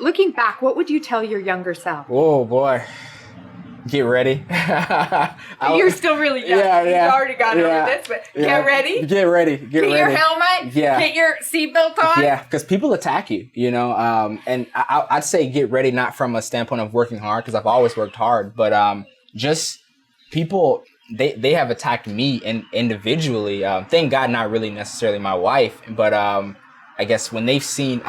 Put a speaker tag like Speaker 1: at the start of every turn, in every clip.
Speaker 1: Looking back, what would you tell your younger self?
Speaker 2: Oh boy. Get ready.
Speaker 1: You're still really young.
Speaker 2: Yeah.
Speaker 1: You've already gone over this, but get ready.
Speaker 2: Get ready. Get ready.
Speaker 1: Your helmet.
Speaker 2: Yeah.
Speaker 1: Get your seatbelt on.
Speaker 2: Yeah, because people attack you, and I'd say get ready, not from a standpoint of working hard, because I've always worked hard, but just people, they have attacked me individually. Thank God, not really necessarily my wife, but I guess when they've seen,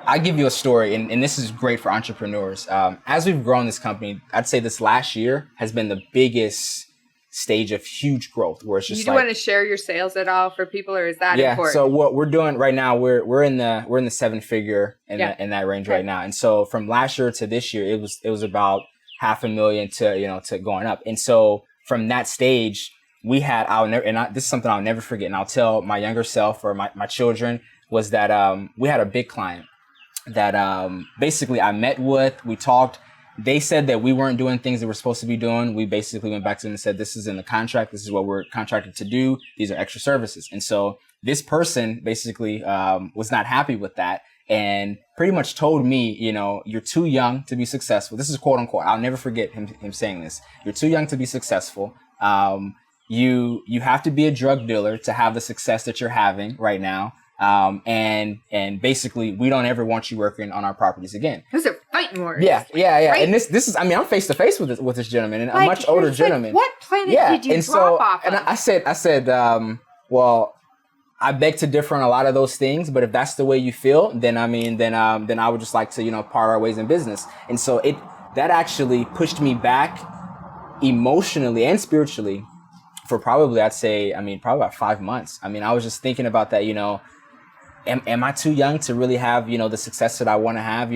Speaker 2: I give you a story, and this is great for entrepreneurs. As we've grown this company, I'd say this last year has been the biggest stage of huge growth, where it's just
Speaker 1: you want to share your sales at all for people, or is that important?
Speaker 2: So what we're doing right now, we're in the seven figure in that range right now. And so from last year to this year, it was about $500,000 to going up. And so from that stage, we had, this is something I'll never forget, and I'll tell my younger self or my children, was that we had a big client that basically I met with, we talked. They said that we weren't doing things that we're supposed to be doing. We basically went back to them and said, this is in the contract. This is what we're contracted to do. These are extra services. And so this person basically was not happy with that and pretty much told me, you're too young to be successful. This is quote unquote. I'll never forget him saying this. You're too young to be successful. You have to be a drug dealer to have the success that you're having right now. And basically we don't ever want you working on our properties again.
Speaker 1: Those are fighting words.
Speaker 2: Yeah.
Speaker 1: Right?
Speaker 2: And this is, I'm face to face with this gentleman, and a much older gentleman.
Speaker 1: What planet did you drop off of?
Speaker 2: And I said, well, I beg to differ on a lot of those things, but if that's the way you feel, then I would just like to, part our ways in business. And so that actually pushed me back emotionally and spiritually for probably, I'd say, probably about 5 months. I was just thinking about that, am I too young to really have, the success that I want to have?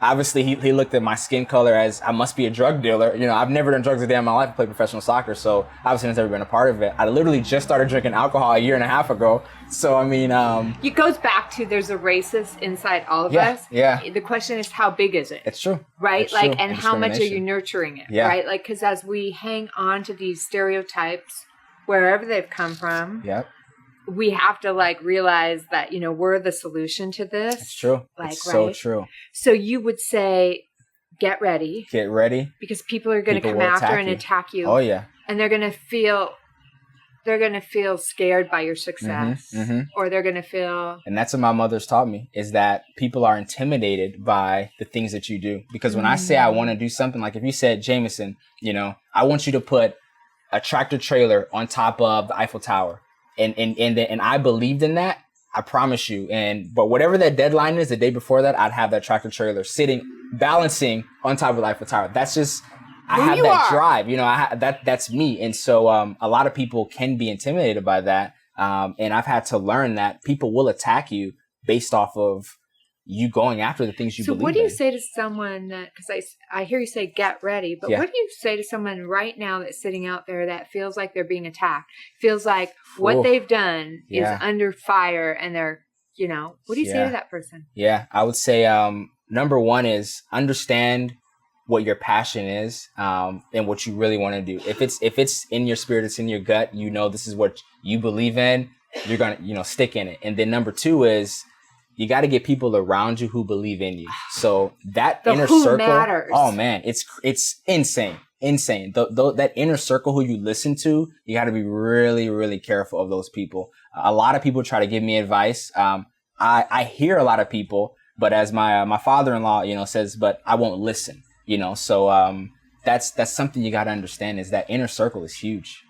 Speaker 2: Obviously he looked at my skin color as I must be a drug dealer. I've never done drugs a day in my life. I played professional soccer, so obviously I've never been a part of it. I literally just started drinking alcohol a year and a half ago. So, it
Speaker 1: goes back to there's a racist inside all of us.
Speaker 2: Yeah.
Speaker 1: The question is, how big is it?
Speaker 2: It's true.
Speaker 1: Right?
Speaker 2: It's true.
Speaker 1: And how much are you nurturing it?
Speaker 2: Yeah.
Speaker 1: Right? Because as we hang on to these stereotypes, wherever they've come from.
Speaker 2: Yep.
Speaker 1: We have to realize that, we're the solution to this.
Speaker 2: It's true. It's so true.
Speaker 1: So you would say, get ready.
Speaker 2: Get ready.
Speaker 1: Because people are going to come after and attack you.
Speaker 2: Oh yeah.
Speaker 1: And they're going to feel scared by your success. Or they're going to feel.
Speaker 2: And that's what my mother's taught me, is that people are intimidated by the things that you do. Because when I say I want to do something, like if you said, Jamison, I want you to put a tractor trailer on top of the Eiffel Tower. And I believed in that, I promise you. But whatever that deadline is, the day before that, I'd have that tractor trailer balancing on top of the Eiffel Tower. That's just, I have that drive, that's me. And so, a lot of people can be intimidated by that. And I've had to learn that people will attack you based off of you going after the things you believe in.
Speaker 1: So what do you say to someone that, because I hear you say get ready, but what do you say to someone right now that's sitting out there that feels like they're being attacked, feels like what they've done is under fire, and they're, what do you say to that person?
Speaker 2: Yeah, I would say number one is understand what your passion is, and what you really want to do. If it's in your spirit, it's in your gut, this is what you believe in, you're going to, stick in it. And then number two is, you got to get people around you who believe in you. So that inner circle matters. Oh man, it's insane. That inner circle who you listen to, you got to be really, really careful of those people. A lot of people try to give me advice. I hear a lot of people, but as my father-in-law, says, but I won't listen. So that's something you got to understand, is that inner circle is huge.